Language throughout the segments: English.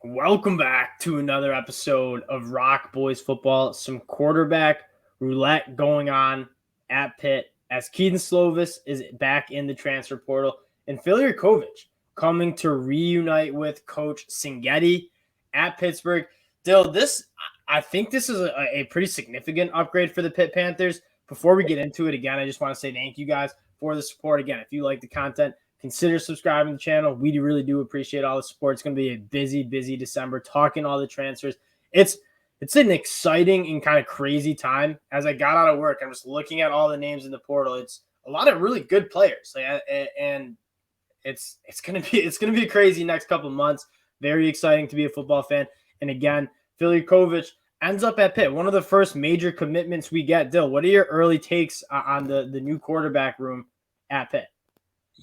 Welcome back to another episode of ROC Boys football. Some quarterback roulette going on at Pitt as Kedon Slovis is back in the transfer portal and Phil Jurkovec coming to reunite with Coach Singetti at Pittsburgh. Dill, I think this is a pretty significant upgrade for the Pitt Panthers. Before we get into it again, I just want to say thank you guys for the support. Again, if you like the content, consider subscribing to the channel. We really do appreciate all the support. It's going to be a busy December talking all the transfers. It's an exciting and kind of crazy time. As I got out of work, I was looking at all the names in the portal. It's a lot of really good players, and it's going to be a crazy next couple of months. Very exciting to be a football fan. And again, Phil Jurkovec ends up at Pitt. One of the first major commitments we get. Dill, what are your early takes on the new quarterback room at Pitt?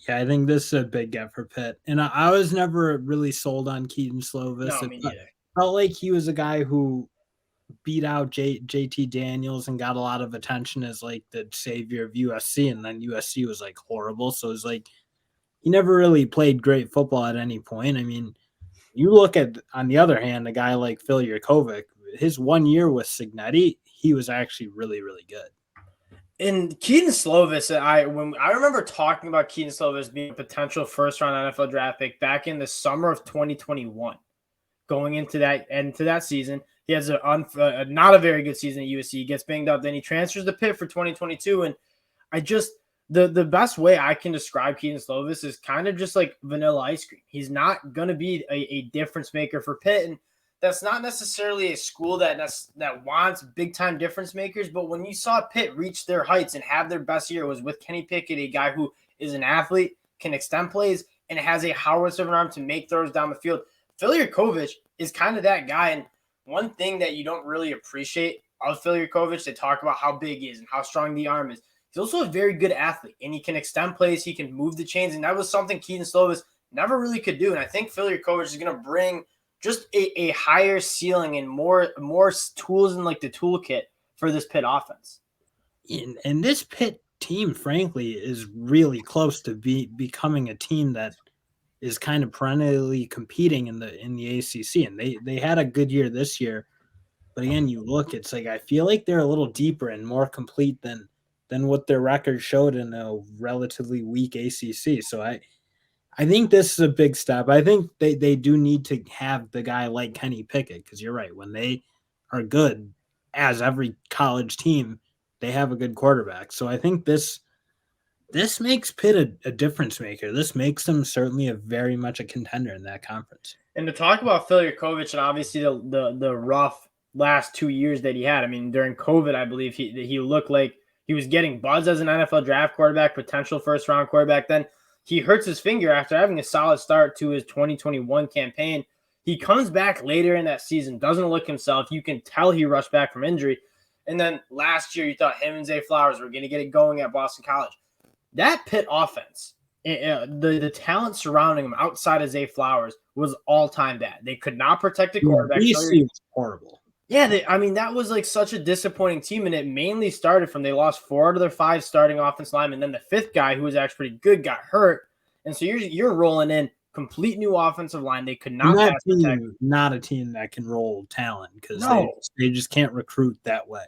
Yeah, I think this is a big get for Pitt. And I was never really sold on Kedon Slovis. No, me neither. Felt like he was a guy who beat out JT Daniels and got a lot of attention as like the savior of USC. And then USC was like horrible. So it was like he never really played great football at any point. I mean, you look at, on the other hand, a guy like Phil Jurkovec, his 1 year with Signetti, he was actually really, really good. And Kedon Slovis, I remember talking about Kedon Slovis being a potential first-round NFL draft pick back in the summer of 2021. Going into that season, he has not a very good season at USC. He gets banged up, then he transfers to Pitt for 2022. And the best way I can describe Kedon Slovis is kind of just like vanilla ice cream. He's not going to be a difference maker for Pitt, and that's not necessarily a school that wants big-time difference makers, but when you saw Pitt reach their heights and have their best year, it was with Kenny Pickett, a guy who is an athlete, can extend plays, and has a howitzer of an arm to make throws down the field. Phil Jurkovec is kind of that guy, and one thing that you don't really appreciate of Phil Jurkovec, they talk about how big he is and how strong the arm is. He's also a very good athlete, and he can extend plays, he can move the chains, and that was something Kedon Slovis never really could do, and I think Phil Jurkovec is going to bring just a higher ceiling and more tools in like the toolkit for this Pitt offense. And this Pitt team, frankly, is really close to becoming a team that is kind of perennially competing in the ACC. And they had a good year this year, but again, you look, it's like I feel like they're a little deeper and more complete than what their record showed in a relatively weak ACC. So I think this is a big step. I think they do need to have the guy like Kenny Pickett, because you're right. When they are good, as every college team, they have a good quarterback. So I think this makes Pitt a difference maker. This makes them certainly very much a contender in that conference. And to talk about Phil Jurkovec and obviously the rough last 2 years that he had. I mean, during COVID, I believe he looked like he was getting buzz as an NFL draft quarterback, potential first-round quarterback. Then he hurts his finger after having a solid start to his 2021 campaign. He comes back later in that season, doesn't look himself. You can tell he rushed back from injury. And then last year, you thought him and Zay Flowers were going to get it going at Boston College. That Pitt offense, the talent surrounding him outside of Zay Flowers was all-time bad. They could not protect the quarterback. BC was horrible. Yeah, that was like such a disappointing team, and it mainly started from they lost 4 out of their 5 starting offense linemen, and then the 5th guy, who was actually pretty good, got hurt, and so you're rolling in complete new offensive line. They could not pass protect. Not a team that can roll talent because they just can't recruit that way.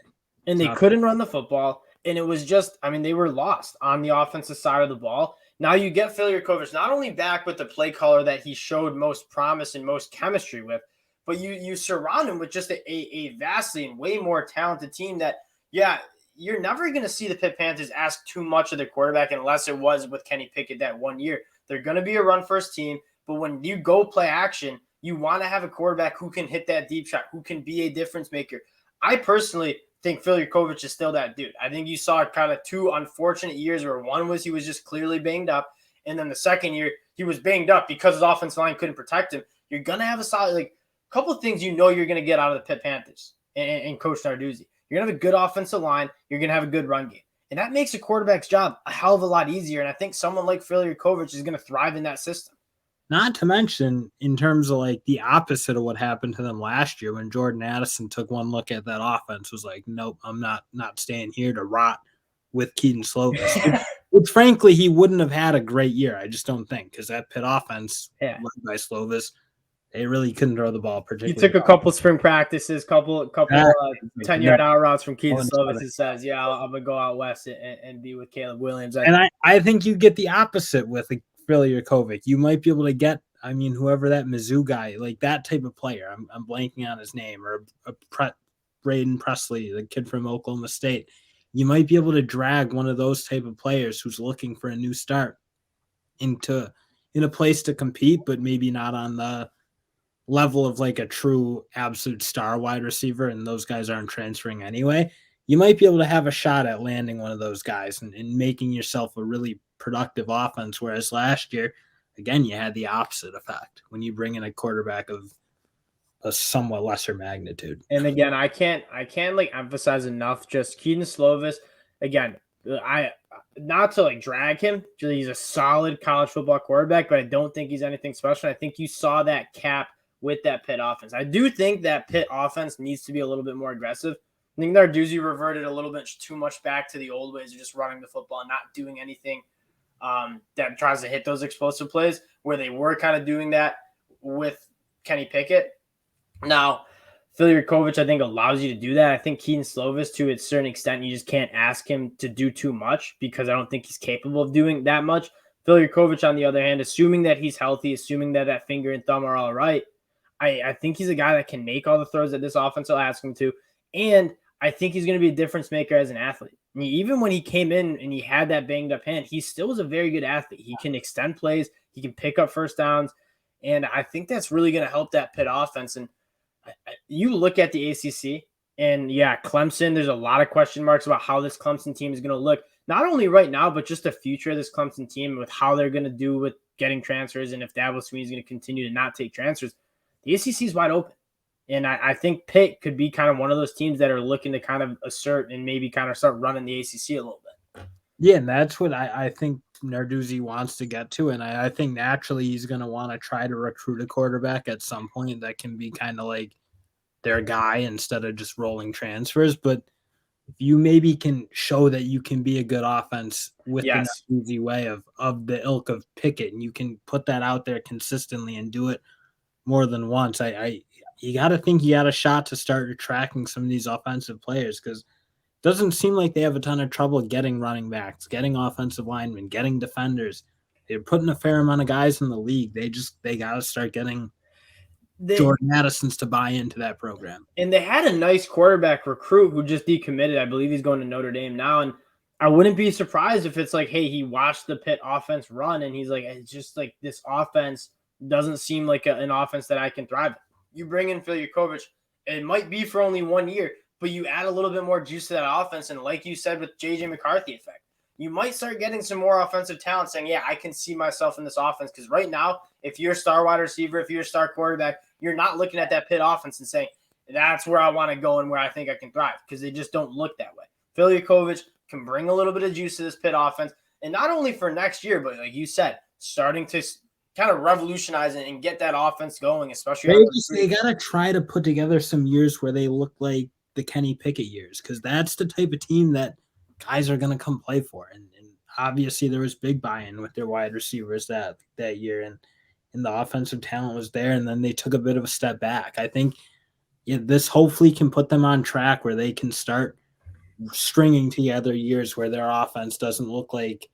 And they couldn't run the football, and it was just, they were lost on the offensive side of the ball. Now you get Phil Jurkovec not only back with the play caller that he showed most promise and most chemistry with, but you surround him with just a vastly and way more talented team that, you're never going to see the Pitt Panthers ask too much of their quarterback unless it was with Kenny Pickett that 1 year. They're going to be a run-first team, but when you go play action, you want to have a quarterback who can hit that deep shot, who can be a difference maker. I personally think Phil Jurkovec is still that dude. I think you saw kind of 2 unfortunate years where one was he was just clearly banged up, and then the second year he was banged up because his offensive line couldn't protect him. You're going to have a solid – couple of things you're going to get out of the Pitt Panthers and Coach Narduzzi. You're going to have a good offensive line. You're going to have a good run game. And that makes a quarterback's job a hell of a lot easier. And I think someone like Phil Jurkovec is going to thrive in that system. Not to mention in terms of like the opposite of what happened to them last year when Jordan Addison took one look at that offense, was like, nope, I'm not staying here to rot with Kedon Slovis. Which frankly, he wouldn't have had a great year. I just don't think, because that Pitt offense led by Slovis They really couldn't throw the ball He particularly took a couple spring practices, couple 10-yard out routes from Keaton Slovis and says, yeah, I'm going to go out west and be with Caleb Williams. I think you get the opposite with Phil Jurkovec. You might be able to get, whoever that Mizzou guy, like that type of player. I'm blanking on his name, or Braden Presley, the kid from Oklahoma State. You might be able to drag one of those type of players who's looking for a new start in a place to compete, but maybe not on the level of like a true absolute star wide receiver, and those guys aren't transferring anyway. You might be able to have a shot at landing one of those guys and making yourself a really productive offense. Whereas last year, again, you had the opposite effect when you bring in a quarterback of a somewhat lesser magnitude. And again, I can't like emphasize enough just Keaton Slovis. Again, I not to like drag him. He's a solid college football quarterback, but I don't think he's anything special. I think you saw that cap with that Pitt offense. I do think that Pitt offense needs to be a little bit more aggressive. I think Narduzzi reverted a little bit too much back to the old ways of just running the football and not doing anything that tries to hit those explosive plays, where they were kind of doing that with Kenny Pickett. Now, Phil Jurkovec, I think, allows you to do that. I think Keaton Slovis, to a certain extent, you just can't ask him to do too much because I don't think he's capable of doing that much. Phil Jurkovec, on the other hand, assuming that he's healthy, assuming that finger and thumb are all right, I think he's a guy that can make all the throws that this offense will ask him to. And I think he's going to be a difference maker as an athlete. I mean, even when he came in and he had that banged up hand, he still was a very good athlete. He can extend plays. He can pick up first downs. And I think that's really going to help that Pitt offense. And you look at the ACC, and yeah, Clemson, there's a lot of question marks about how this Clemson team is going to look, not only right now, but just the future of this Clemson team with how they're going to do with getting transfers. And if Dabo Swinney is going to continue to not take transfers, the ACC is wide open. And I think Pitt could be kind of one of those teams that are looking to kind of assert and maybe kind of start running the ACC a little bit. Yeah, and that's what I think Narduzzi wants to get to. And I think naturally he's going to want to try to recruit a quarterback at some point that can be kind of like their guy instead of just rolling transfers. But if you maybe can show that you can be a good offense with the Narduzzi way of the ilk of Pickett, and you can put that out there consistently and do it more than once, you got to think you got a shot to start attracting some of these offensive players, because it doesn't seem like they have a ton of trouble getting running backs, getting offensive linemen, getting defenders. They're putting a fair amount of guys in the league. They got to start getting Jordan Addison's to buy into that program. And they had a nice quarterback recruit who just decommitted. I believe he's going to Notre Dame now. And I wouldn't be surprised if it's like, hey, he watched the Pitt offense run and he's like, it's just like this offense doesn't seem like an offense that I can thrive in. You bring in Phil Jurkovec, it might be for only 1 year, but you add a little bit more juice to that offense. And like you said with JJ McCarthy effect, you might start getting some more offensive talent saying, yeah, I can see myself in this offense. Because right now, if you're a star wide receiver, if you're a star quarterback, you're not looking at that Pitt offense and saying, that's where I want to go and where I think I can thrive, because they just don't look that way. Phil Jurkovec can bring a little bit of juice to this Pitt offense. And not only for next year, but like you said, starting to kind of revolutionize it and get that offense going, especially. They got to try to put together some years where they look like the Kenny Pickett years, because that's the type of team that guys are going to come play for. And obviously there was big buy-in with their wide receivers that year, and the offensive talent was there, and then they took a bit of a step back. I think this hopefully can put them on track where they can start stringing together years where their offense doesn't look like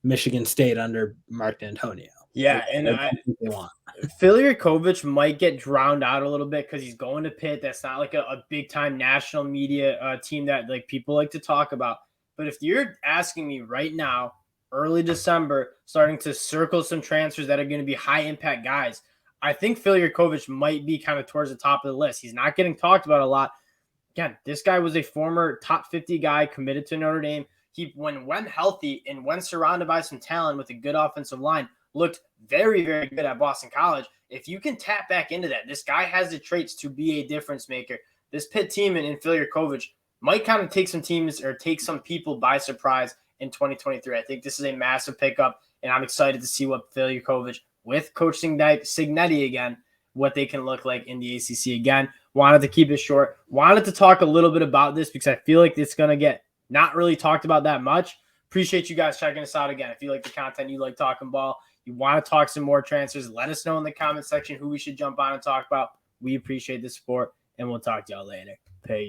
Michigan State under Mark D'Antonio. Yeah, and Phil Jurkovec might get drowned out a little bit because he's going to Pitt. That's not like a big-time national media team that like people like to talk about. But if you're asking me right now, early December, starting to circle some transfers that are going to be high-impact guys, I think Phil Jurkovec might be kind of towards the top of the list. He's not getting talked about a lot. Again, this guy was a former top 50 guy committed to Notre Dame. He, when healthy and when surrounded by some talent with a good offensive line, looked very, very good at Boston College. If you can tap back into that, this guy has the traits to be a difference maker. This Pitt team and Phil Jurkovec might kind of take some teams or take some people by surprise in 2023. I think this is a massive pickup, and I'm excited to see what Phil Jurkovec with Coach Cignetti again, what they can look like in the ACC again. Wanted to keep it short. Wanted to talk a little bit about this because I feel like it's going to get not really talked about that much. Appreciate you guys checking us out again. If you like the content, you like talking ball, you want to talk some more transfers, let us know in the comment section who we should jump on and talk about. We appreciate the support, and we'll talk to y'all later. Peace.